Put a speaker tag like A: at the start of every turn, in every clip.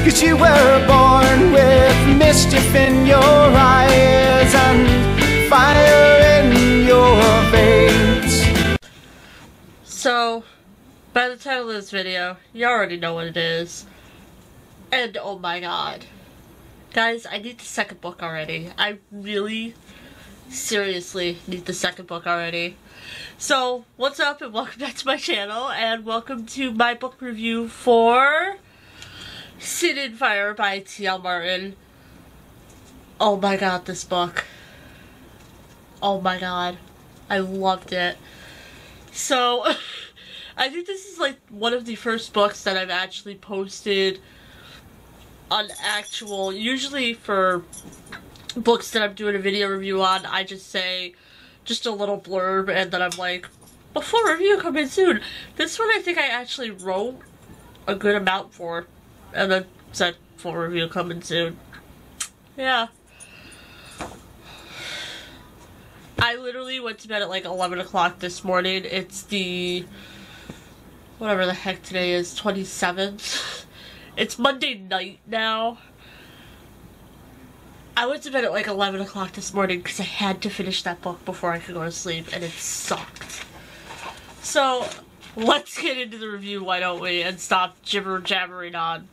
A: 'cause you were born with mischief in your eyes and fire in your veins.
B: So, by the title of this video, you already know what it is. And oh my god. Guys, I need the second book already. I really, seriously need the second book already. So, what's up and welcome back to my channel, and welcome to my book review for Sin and Fire by T.L. Martin. Oh my god, this book. Oh my god. I loved it. So, I think this is like one of the first books that I've actually posted on actual, usually for books that I'm doing a video review on, I just say just a little blurb and then I'm like, a full review coming soon. This one I think I actually wrote a good amount for and then said full review coming soon. Yeah. I literally went to bed at like 11 o'clock this morning. It's the, whatever the heck today is, 27th. It's Monday night now. I went to bed at like 11 o'clock this morning because I had to finish that book before I could go to sleep, and it sucked. So, let's get into the review, why don't we, and stop jibber-jabbering on.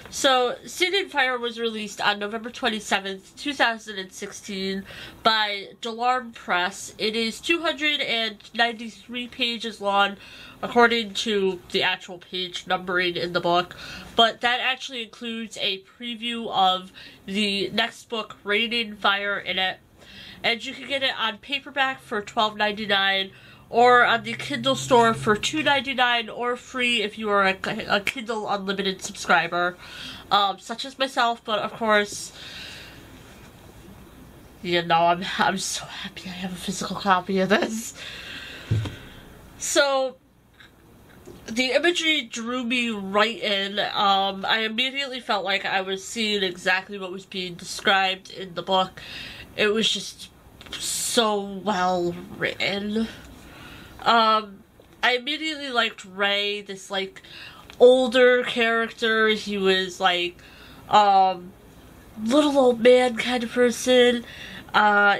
B: So, Sin and Fire was released on November 27th, 2016 by Delarm Press. It is 293 pages long, according to the actual page numbering in the book, but that actually includes a preview of the next book, Rain and Fire, in it. And you can get it on paperback for $12.99, or on the Kindle store for $2.99, or free if you are a Kindle Unlimited subscriber, such as myself. But of course, you know, I'm so happy I have a physical copy of this. So, the imagery drew me right in. I immediately felt like I was seeing exactly what was being described in the book. It was just so well written. I immediately liked Ray, this, like, older character. He was, like, little old man kind of person.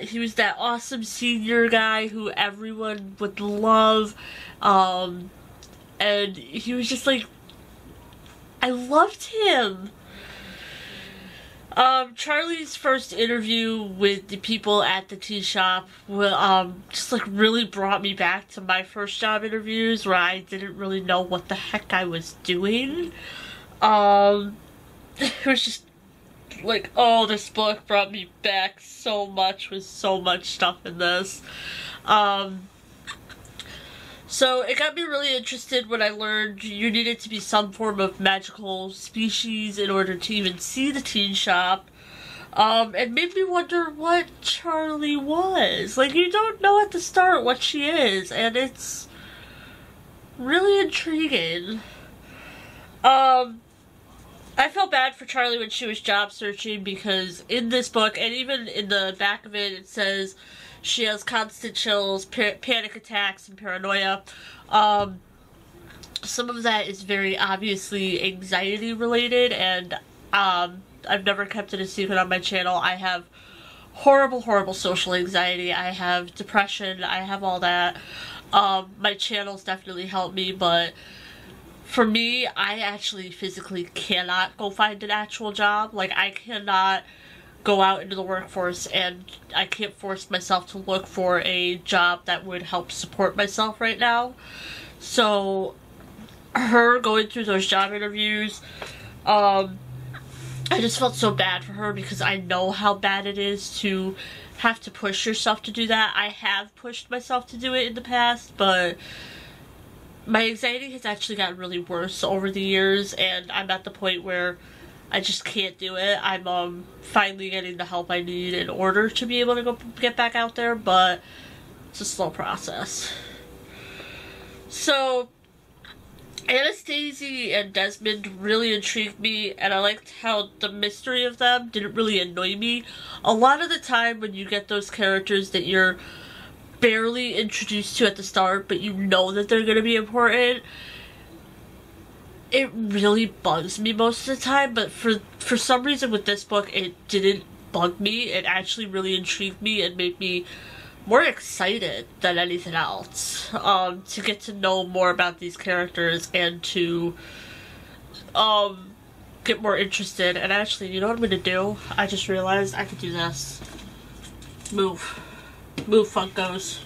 B: He was that awesome senior guy who everyone would love. And he was just, like, I loved him. Charlie's first interview with the people at the tea shop, just, like, really brought me back to my first job interviews where I didn't really know what the heck I was doing. It was just, like, oh, this book brought me back so much with so much stuff in this. So it got me really interested when I learned you needed to be some form of magical species in order to even see the teen shop. It made me wonder what Charlie was. Like, you don't know at the start what she is, and it's really intriguing. I felt bad for Charlie when she was job searching, because in this book, and even in the back of it, it says she has constant chills, panic attacks, and paranoia. Some of that is very obviously anxiety related, and I've never kept it a secret on my channel. I have horrible, horrible social anxiety. I have depression. I have all that. My channel's definitely helped me, but for me, I actually physically cannot go find an actual job. Like, I cannot go out into the workforce, and I can't force myself to look for a job that would help support myself right now. So, her going through those job interviews, I just felt so bad for her, because I know how bad it is to have to push yourself to do that. I have pushed myself to do it in the past, but my anxiety has actually gotten really worse over the years, and I'm at the point where I just can't do it. I'm finally getting the help I need in order to be able to go get back out there, but it's a slow process. So, Anastasia and Desmond really intrigued me, and I liked how the mystery of them didn't really annoy me. A lot of the time when you get those characters that you're barely introduced to at the start, but you know that they're going to be important, it really bugs me most of the time, but for some reason with this book, it didn't bug me. It actually really intrigued me and made me more excited than anything else, to get to know more about these characters and to, get more interested. And actually, you know what I'm gonna do? I just realized I could do this. Move. Move, Funkos.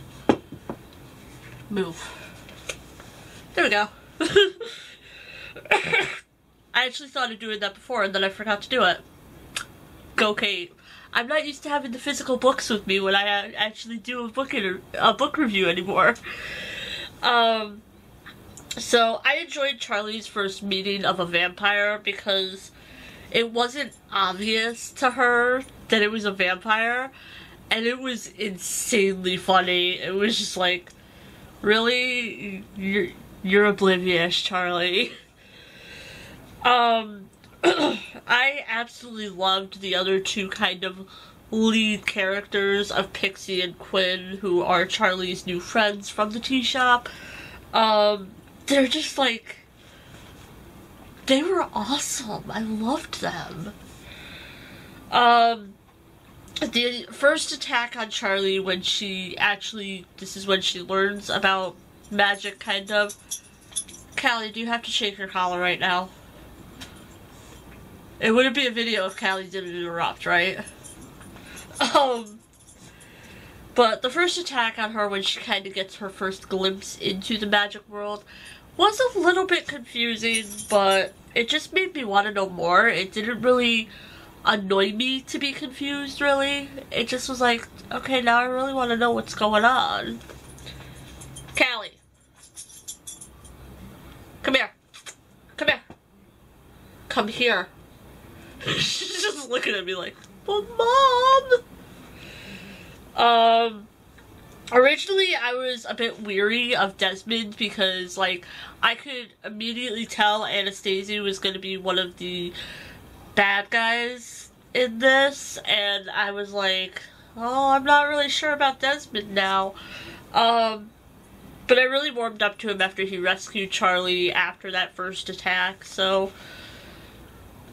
B: Move. There we go. I actually thought of doing that before and then I forgot to do it. Go Kate. I'm not used to having the physical books with me when I actually do a book review anymore. So I enjoyed Charlie's first meeting of a vampire because it wasn't obvious to her that it was a vampire, and it was insanely funny. It was just like, really? You're oblivious, Charlie. I absolutely loved the other two kind of lead characters of Pixie and Quinn, who are Charlie's new friends from the tea shop. They're just like, they were awesome. I loved them. The first attack on Charlie when she actually, this is when she learns about magic, kind of. Callie, do you have to shake your collar right now? It wouldn't be a video if Callie didn't interrupt, right? But the first attack on her when she kind of gets her first glimpse into the magic world was a little bit confusing, but it just made me want to know more. It didn't really annoy me to be confused, really. It just was like, okay, now I really want to know what's going on. Callie. Come here. Come here. Come here. She's just looking at me like, but Mom! Originally I was a bit weary of Desmond because, like, I could immediately tell Anastasia was going to be one of the bad guys in this, and I was like, oh, I'm not really sure about Desmond now. But I really warmed up to him after he rescued Charlie after that first attack, so,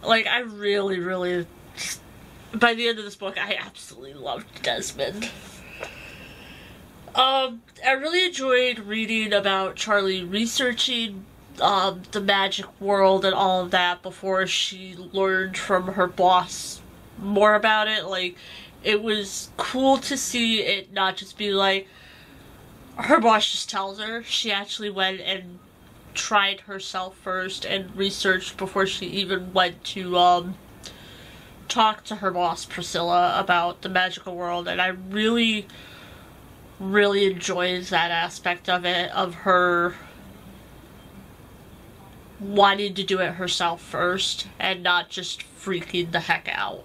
B: like, I really, really, by the end of this book, I absolutely loved Desmond. I really enjoyed reading about Charlie researching the magic world and all of that before she learned from her boss more about it. Like, it was cool to see it not just be like, her boss just tells her. She actually went and tried herself first and researched before she even went to talk to her boss Priscilla about the magical world, and I really enjoyed that aspect of it, of her wanting to do it herself first and not just freaking the heck out.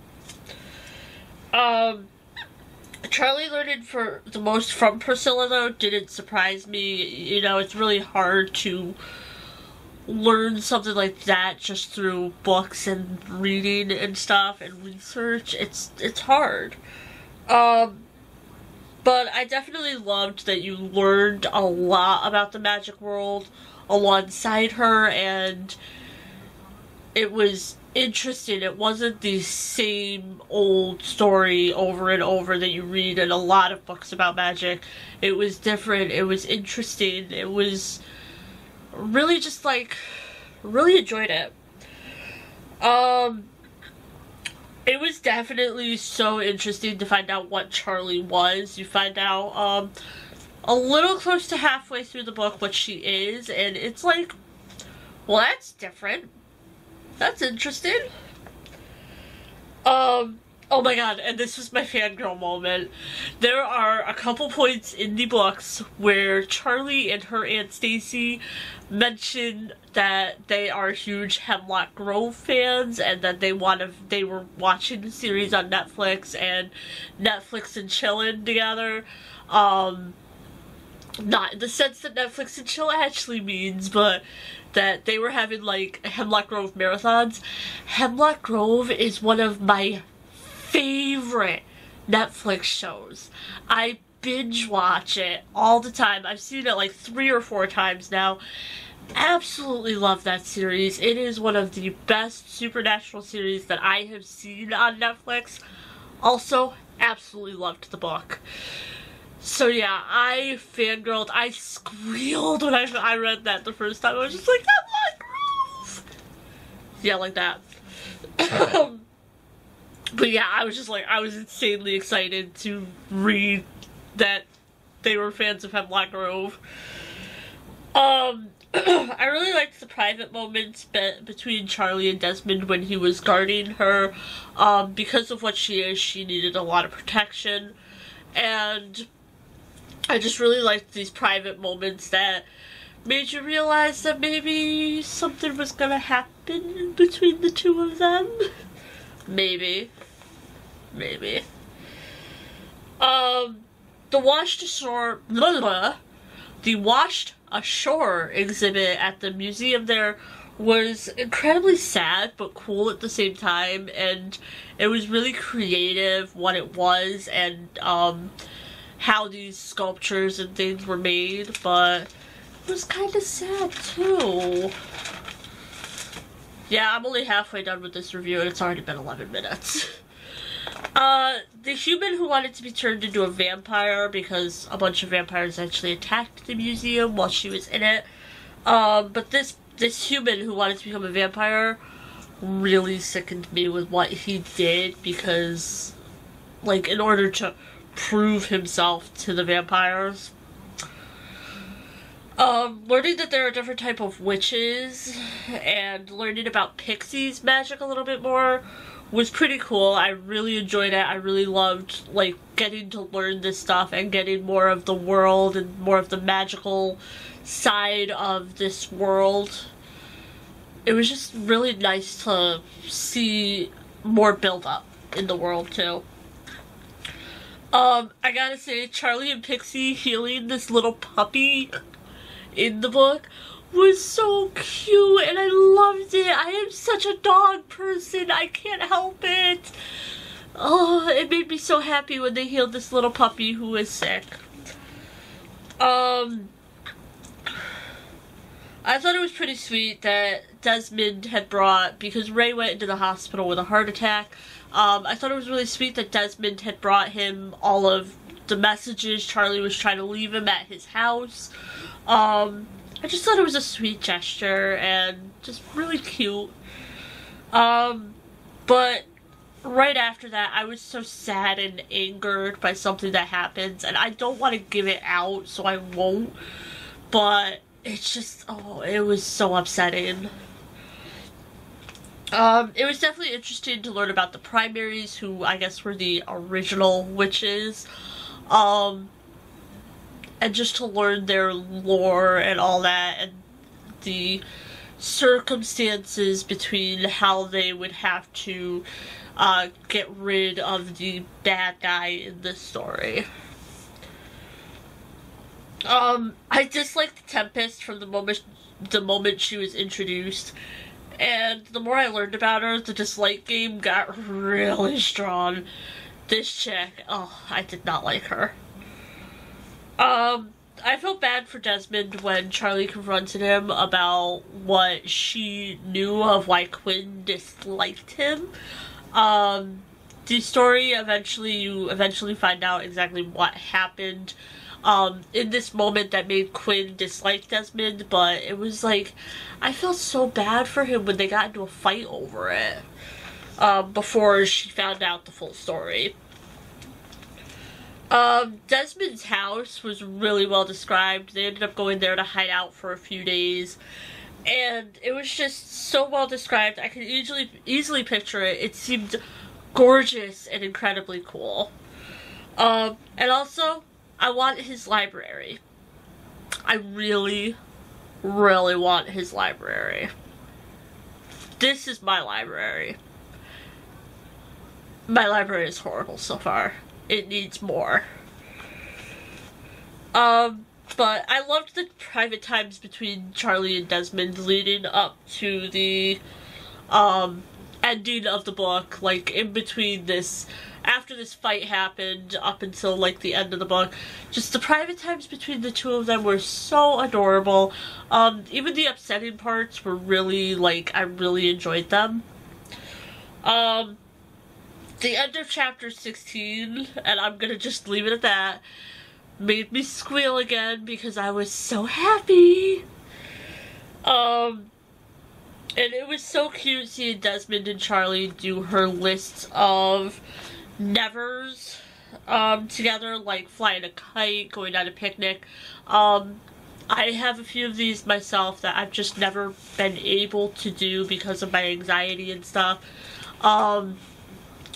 B: Charlie learning for the most from Priscilla, though, didn't surprise me. You know, it's really hard to learn something like that just through books and reading and stuff and research. It's hard. But I definitely loved that you learned a lot about the magic world alongside her, and it was interesting. It wasn't the same old story over and over that you read in a lot of books about magic. It was different. It was interesting. It was really just like, really enjoyed it. It was definitely so interesting to find out what Charlie was. You find out, a little close to halfway through the book what she is, and it's like, well, that's different. That's interesting. Oh my god, and this was my fangirl moment. There are a couple points in the books where Charlie and her Aunt Stacy mention that they are huge Hemlock Grove fans and that they were watching the series on Netflix and Netflix and chillin' together. Not in the sense that Netflix and chill actually means, but that they were having, like, Hemlock Grove marathons. Hemlock Grove is one of my favorite Netflix shows. I binge watch it all the time. I've seen it like 3 or 4 times now. absolutely love that series. It is one of the best supernatural series that I have seen on Netflix. Also, absolutely loved the book. So yeah, I fangirled, I squealed when I read that the first time. I was just like, Hemlock Grove! Yeah, like that. But yeah, I was just like, I was insanely excited to read that they were fans of Hemlock Grove. I really liked the private moments between Charlie and Desmond when he was guarding her. Because of what she is, she needed a lot of protection. And I just really liked these private moments that made you realize that maybe something was gonna happen between the two of them. Maybe. Maybe. The washed ashore exhibit at the museum there was incredibly sad but cool at the same time, and it was really creative what it was and how these sculptures and things were made, but it was kind of sad too. Yeah, I'm only halfway done with this review and it's already been 11 minutes. The human who wanted to be turned into a vampire because a bunch of vampires actually attacked the museum while she was in it. But this human who wanted to become a vampire really sickened me with what he did because, like, in order to prove himself to the vampires. Learning that there are different type of witches and learning about Pixie's magic a little bit more was pretty cool. I really enjoyed it. I really loved, like, getting to learn this stuff and getting more of the world and more of the magical side of this world. It was just really nice to see more build-up in the world, too. I gotta say, Charlie and Pixie healing this little puppy in the book was so cute and I loved it. I am such a dog person. I can't help it. Oh, it made me so happy when they healed this little puppy who was sick. I thought it was pretty sweet that Desmond had brought, because Ray went into the hospital with a heart attack, I thought it was really sweet that Desmond had brought him all of the messages Charlie was trying to leave him at his house. I just thought it was a sweet gesture and just really cute. But right after that, I was so sad and angered by something that happens, and I don't want to give it out, so I won't. But it's just, oh, it was so upsetting. It was definitely interesting to learn about the primaries, who I guess were the original witches. And just to learn their lore and all that, and the circumstances between how they would have to get rid of the bad guy in this story. I disliked the Tempest from the moment she was introduced, and the more I learned about her, the dislike game got really strong. This chick, oh, I did not like her. I felt bad for Desmond when Charlie confronted him about what she knew of why Quinn disliked him. The story you eventually find out exactly what happened in this moment that made Quinn dislike Desmond, but it was like, I felt so bad for him when they got into a fight over it, before she found out the full story. Desmond's house was really well described. They ended up going there to hide out for a few days, and it was just so well described. I could easily picture it. It seemed gorgeous and incredibly cool. And also, I want his library. I really, really want his library. This is my library. My library is horrible so far. It needs more. But I loved the private times between Charlie and Desmond leading up to the ending of the book, like in between this after this fight happened up until like the end of the book, just the private times between the two of them were so adorable. Even the upsetting parts were really, like, I really enjoyed them. The end of chapter 16, and I'm gonna just leave it at that, made me squeal again because I was so happy. And it was so cute seeing Desmond and Charlie do her lists of nevers together, like flying a kite, going on a picnic. I have a few of these myself that I've just never been able to do because of my anxiety and stuff.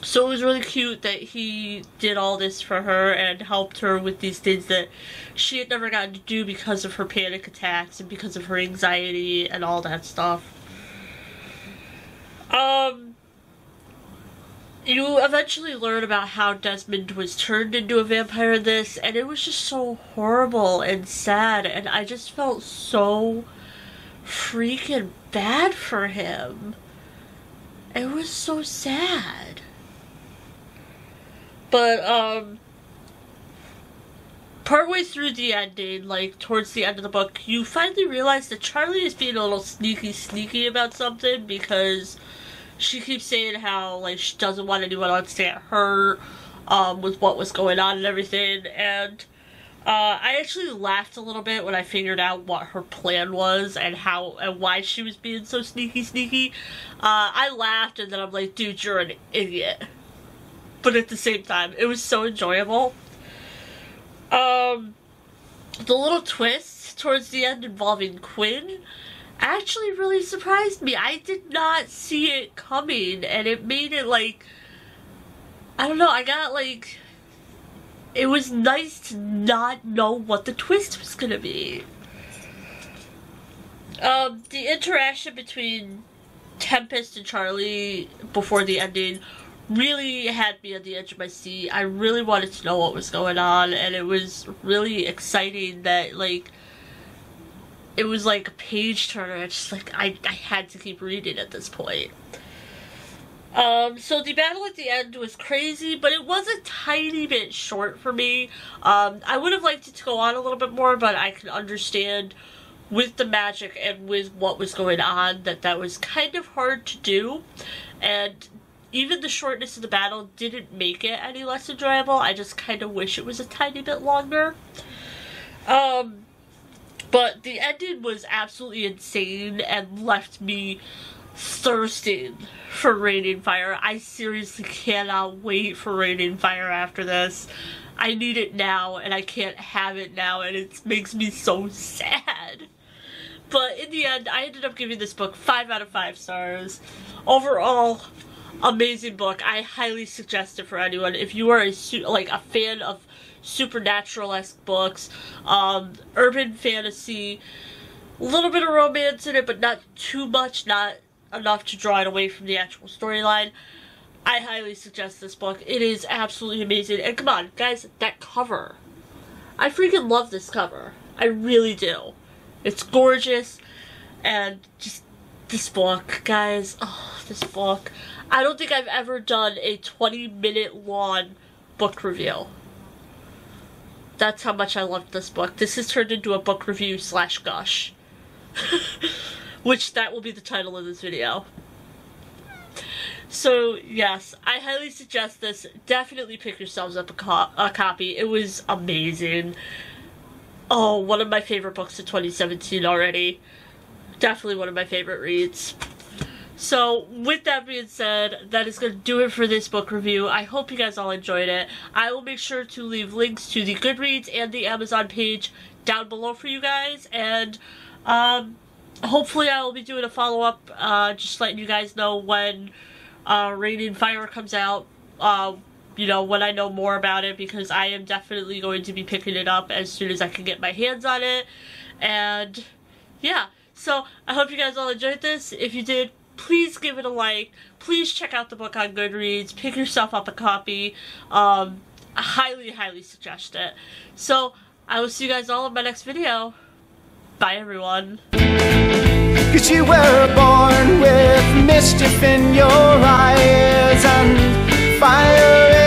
B: So it was really cute that he did all this for her and helped her with these things that she had never gotten to do because of her panic attacks and because of her anxiety and all that stuff. You eventually learn about how Desmond was turned into a vampire in this, and it was just so horrible and sad, and I just felt so freaking bad for him. It was so sad. But, partway through the ending, like, towards the end of the book, you finally realize that Charlie is being a little sneaky about something, because she keeps saying how, like, she doesn't want anyone else to get hurt, with what was going on and everything, and, I actually laughed a little bit when I figured out what her plan was and why she was being so sneaky. I laughed, and then I'm like, dude, you're an idiot. But at the same time, it was so enjoyable. The little twist towards the end involving Quinn actually really surprised me. I did not see it coming, and it made it, like, I don't know, I got, like, it was nice to not know what the twist was gonna be. The interaction between Tempest and Charlie before the ending really had me on the edge of my seat. I really wanted to know what was going on, and it was really exciting that, like, it was like a page turner. It's just like, I had to keep reading at this point. So the battle at the end was crazy, but it was a tiny bit short for me. I would have liked it to go on a little bit more, but I can understand with the magic and with what was going on that was kind of hard to do, and even the shortness of the battle didn't make it any less enjoyable. I just kind of wish it was a tiny bit longer. But the ending was absolutely insane and left me thirsting for Raining Fire. I seriously cannot wait for Raining Fire after this. I need it now, and I can't have it now, and it makes me so sad. But in the end, I ended up giving this book 5 out of 5 stars. Overall, amazing book. I highly suggest it for anyone. If you are a fan of supernatural-esque books, urban fantasy, a little bit of romance in it, but not too much, not enough to draw it away from the actual storyline, I highly suggest this book. It is absolutely amazing. And come on, guys, that cover. I freaking love this cover. I really do. It's gorgeous, and just this book, guys. Oh, this book. I don't think I've ever done a 20-minute long book review. That's how much I loved this book. This has turned into a book review / gush. Which, that will be the title of this video. So, yes, I highly suggest this. Definitely pick yourselves up a copy. It was amazing. Oh, one of my favorite books of 2017 already. Definitely one of my favorite reads. So, with that being said, that is going to do it for this book review. I hope you guys all enjoyed it. I will make sure to leave links to the Goodreads and the Amazon page down below for you guys. And, hopefully I will be doing a follow-up, just letting you guys know when Raining Fire comes out, you know, when I know more about it, because I am definitely going to be picking it up as soon as I can get my hands on it. And, yeah, so I hope you guys all enjoyed this. If you did, please give it a like. Please check out the book on Goodreads. Pick yourself up a copy. I highly, highly suggest it. So, I will see you guys all in my next video. Bye, everyone.
A: 'Cause you were born with mischief in your eyes and fire in